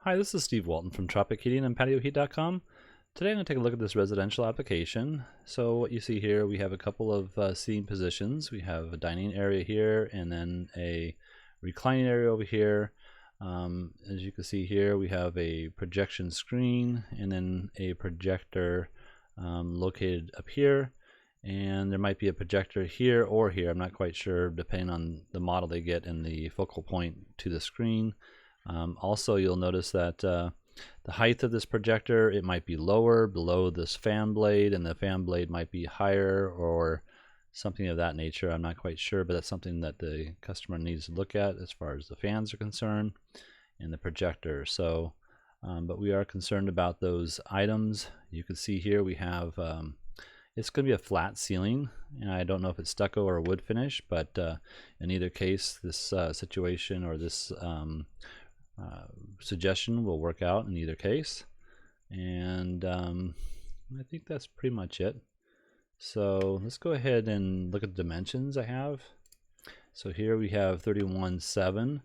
Hi, this is Steve Walton from Tropic Heating and PatioHeat.com. Today I'm going to take a look at this residential application. So what you see here, we have a couple of seating positions. We have a dining area here and then a reclining area over here. As you can see here, we have a projection screen and then a projector located up here. And there might be a projector here or here, I'm not quite sure, depending on the model they get and the focal point to the screen. Also, you'll notice that the height of this projector, it might be lower below this fan blade, and the fan blade might be higher or something of that nature. I'm not quite sure, but that's something that the customer needs to look at as far as the fans are concerned and the projector. So, but we are concerned about those items. You can see here we have it's going to be a flat ceiling, and I don't know if it's stucco or wood finish, but in either case, this situation or this suggestion will work out in either case. And I think that's pretty much it. So let's go ahead and look at the dimensions I have. So here we have 31.7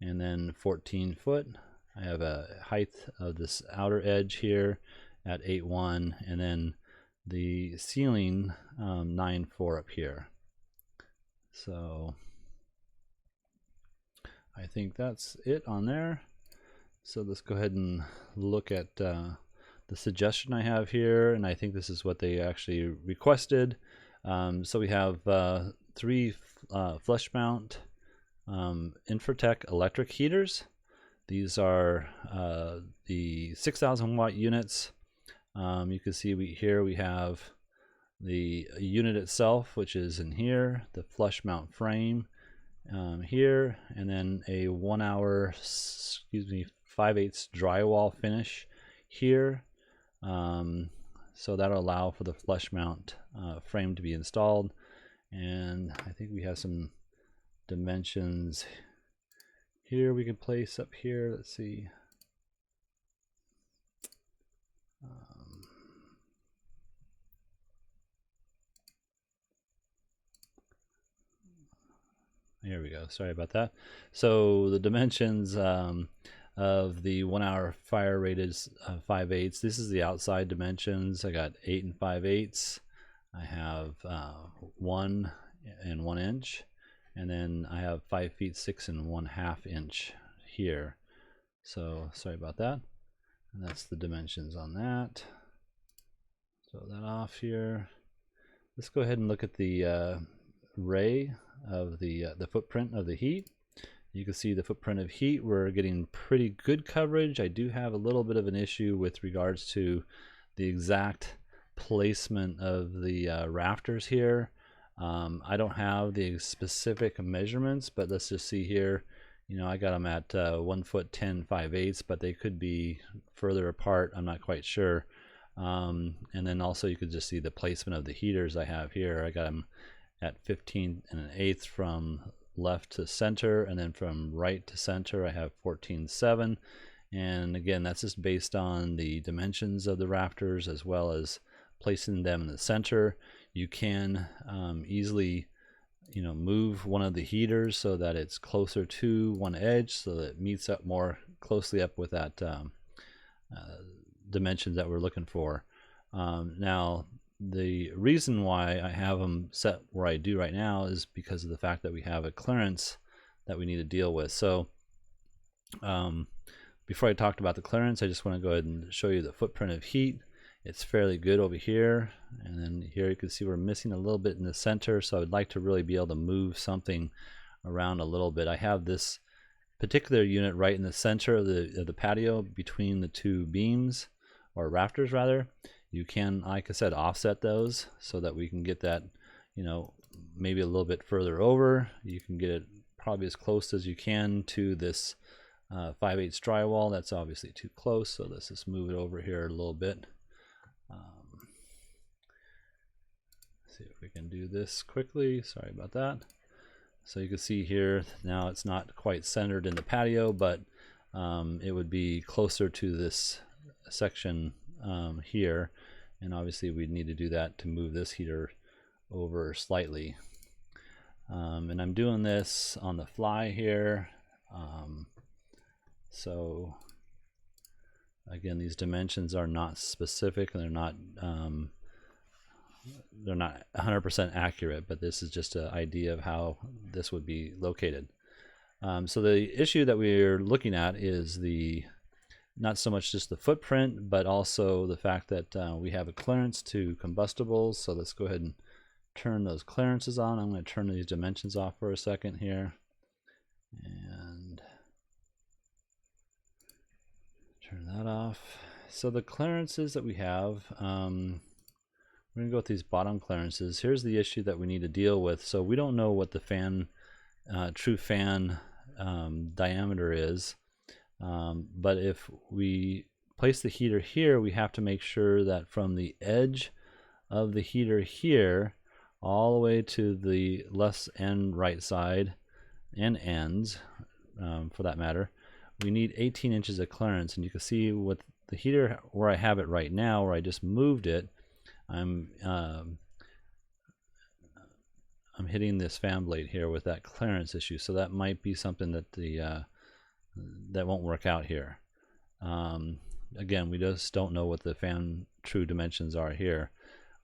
and then 14 foot. I have a height of this outer edge here at 8.1, and then the ceiling 9.4 up here. So I think that's it on there. So let's go ahead and look at the suggestion I have here, and I think this is what they actually requested. So we have 3 flush mount Infratech electric heaters. These are the 6,000 watt units. You can see here we have the unit itself, which is in here, the flush mount frame here, and then a 1 hour, 5/8 drywall finish here. So that'll allow for the flush mount frame to be installed. And I think we have some dimensions here we can place up here. Let's see. Here we go. Sorry about that. So the dimensions of the 1 hour fire rate is 5/8. This is the outside dimensions. I got 8 5/8. I have 1 and 1 inch, and then I have 5 feet 6 and 1/2 inch here. So sorry about that. And that's the dimensions on that. Throw that off here. Let's go ahead and look at the ray of the footprint of the heat. You can see the footprint of heat. We're getting pretty good coverage. I do have a little bit of an issue with regards to the exact placement of the rafters here. I don't have the specific measurements, but let's just see here. You know, I got them at 1 foot 10 5/8, but they could be further apart. I'm not quite sure. And then also you could just see the placement of the heaters I have here. I got them at 15 1/8 from left to center, and then from right to center I have 14.7. And again, that's just based on the dimensions of the rafters as well as placing them in the center. You can easily, you know, move one of the heaters so that it's closer to one edge, so that it meets up more closely up with that dimensions that we're looking for. Now, the reason why I have them set where I do right now is because of the fact that we have a clearance that we need to deal with. So before I talked about the clearance, I just want to go ahead and show you the footprint of heat. It's fairly good over here, and then here you can see we're missing a little bit in the center, so I would like to really be able to move something around a little bit. I have this particular unit right in the center of the patio between the 2 beams, or rafters rather. You can, like I said, offset those so that we can get that, you know, maybe a little bit further over. You can get it probably as close as you can to this 5/8 drywall. That's obviously too close, so let's just move it over here a little bit. See if we can do this quickly. Sorry about that. So you can see here now it's not quite centered in the patio, but it would be closer to this section here, and obviously we'd need to do that to move this heater over slightly. And I'm doing this on the fly here, so Again, these dimensions are not specific and they're not 100% accurate, but this is just an idea of how this would be located. So the issue that we're looking at is not so much just the footprint, but also the fact that we have a clearance to combustibles. So let's go ahead and turn those clearances on. I'm going to turn these dimensions off for a second here and turn that off. So the clearances that we have, we're going to go with these bottom clearances. Here's the issue that we need to deal with. So we don't know what the true fan diameter is, but if we place the heater here, we have to make sure that from the edge of the heater here all the way to the left and right side and ends, for that matter, we need 18 inches of clearance. And you can see with the heater where I have it right now, where I just moved it, I'm hitting this fan blade here with that clearance issue, so that might be something that that won't work out here. Again, we just don't know what the fan true dimensions are here.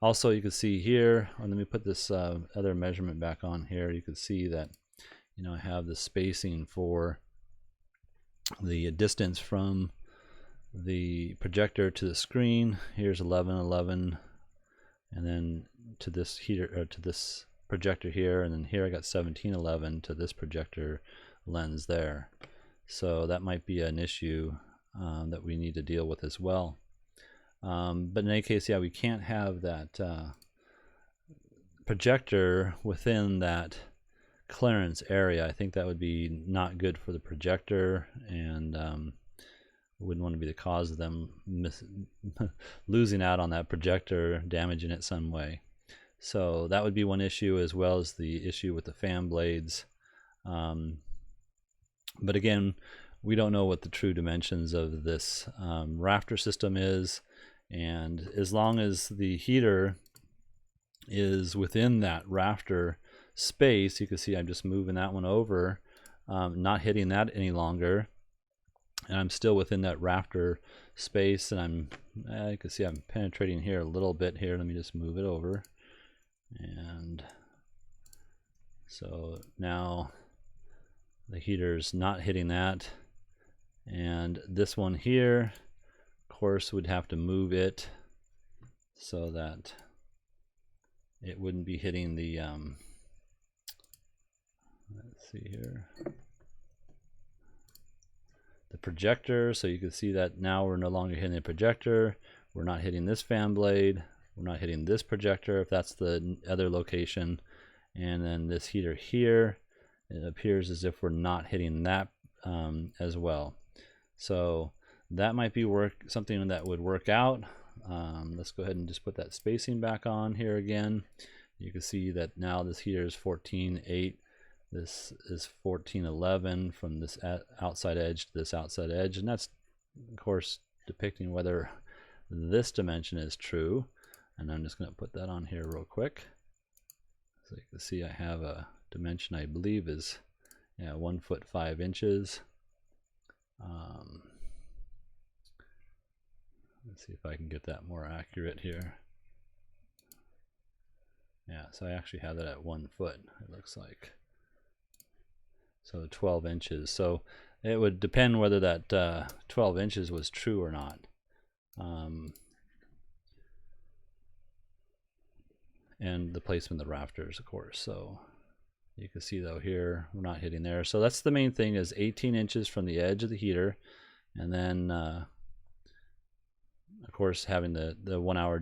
Also, you can see here, let me put this other measurement back on here. You can see that I have the spacing for the distance from the projector to the screen. Here's 1111, and then to this heater, or to this projector here, and then here I got 1711 to this projector lens there. So that might be an issue that we need to deal with as well. But in any case, yeah, we can't have that projector within that clearance area. I think that would be not good for the projector, and wouldn't want to be the cause of them losing out on that projector, damaging it some way. So that would be one issue, as well as the issue with the fan blades. But again, we don't know what the true dimensions of this rafter system is, and as long as the heater is within that rafter space, you can see I'm just moving that one over, not hitting that any longer, and I'm still within that rafter space, and you can see I'm penetrating here a little bit here. Let me just move it over, and so now the heater's not hitting that, and this one here, of course, would have to move it so that it wouldn't be hitting the let's see here, the projector. So you can see that now we're no longer hitting the projector, we're not hitting this fan blade, we're not hitting this projector if that's the other location, and then this heater here, it appears as if we're not hitting that as well. So that might be something that would work out. Let's go ahead and just put that spacing back on here again. You can see that now this heater is 14.8. This is 14.11 from this outside edge to this outside edge, and that's of course depicting whether this dimension is true. And I'm just going to put that on here real quick. So you can see I have a dimension I believe is 1 foot 5 inches. Let's see if I can get that more accurate here. Yeah, so I actually have that at 1 foot, it looks like. So 12 inches. So it would depend whether that 12 inches was true or not. And the placement of the rafters, of course. So you can see though here we're not hitting there. So that's the main thing, is 18 inches from the edge of the heater, and then of course having the 1 hour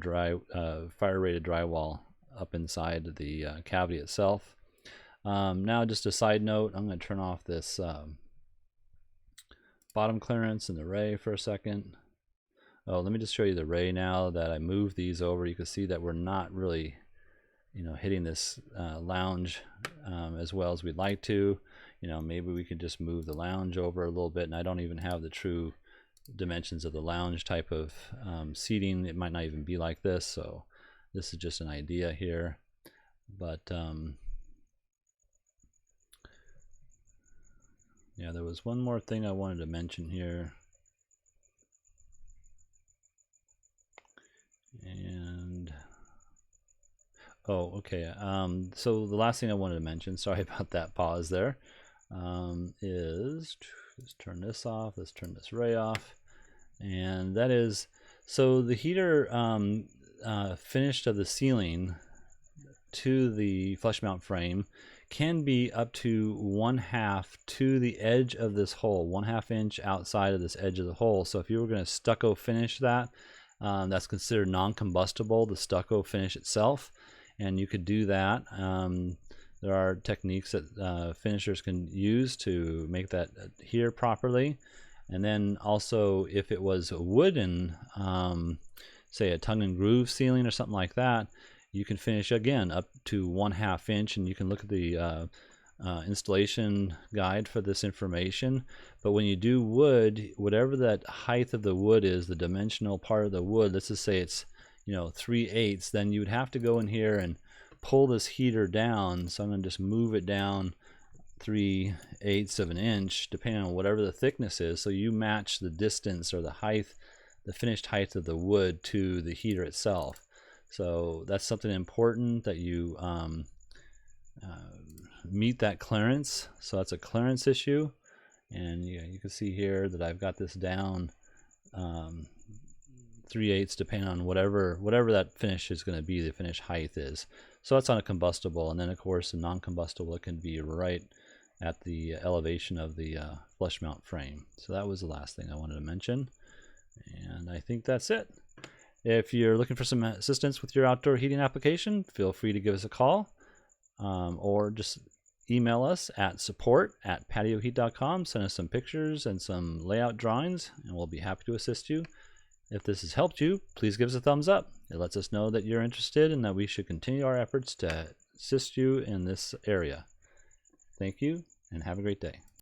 fire rated drywall up inside the cavity itself. Now just a side note, I'm going to turn off this bottom clearance and the ray for a second. Oh, let me just show you the ray now that I moved these over. You can see that we're not really hitting this lounge as well as we'd like to. Maybe we could just move the lounge over a little bit, and I don't even have the true dimensions of the lounge type of seating. It might not even be like this, so this is just an idea here. But yeah, there was one more thing I wanted to mention here. And oh, okay. So the last thing I wanted to mention, sorry about that pause there, is let's turn this off. Let's turn this ray off, and that is so the heater finished of the ceiling to the flush mount frame can be up to 1/2 to the edge of this hole, 1/2 inch outside of this edge of the hole. So if you were going to stucco finish that, that's considered non-combustible, the stucco finish itself, and you could do that. There are techniques that finishers can use to make that adhere properly. And then also if it was a wooden, say a tongue and groove ceiling or something like that, you can finish again up to 1/2 inch, and you can look at the installation guide for this information. But when you do wood, whatever that height of the wood is, the dimensional part of the wood, let's just say it's 3/8, then you would have to go in here and pull this heater down. So I'm going to just move it down 3/8 of an inch, depending on whatever the thickness is, so you match the distance or the height, the finished height of the wood to the heater itself. So that's something important, that you meet that clearance. So that's a clearance issue, and you can see here that I've got this down 3/8 depending on whatever that finish is going to be, the finish height is. So that's on a combustible, and then of course a non-combustible, it can be right at the elevation of the flush mount frame. So that was the last thing I wanted to mention, and I think that's it. If you're looking for some assistance with your outdoor heating application, feel free to give us a call, or just email us at support@patioheat.com. Send us some pictures and some layout drawings, and we'll be happy to assist you. If this has helped you, please give us a thumbs up. It lets us know that you're interested and that we should continue our efforts to assist you in this area. Thank you, and have a great day.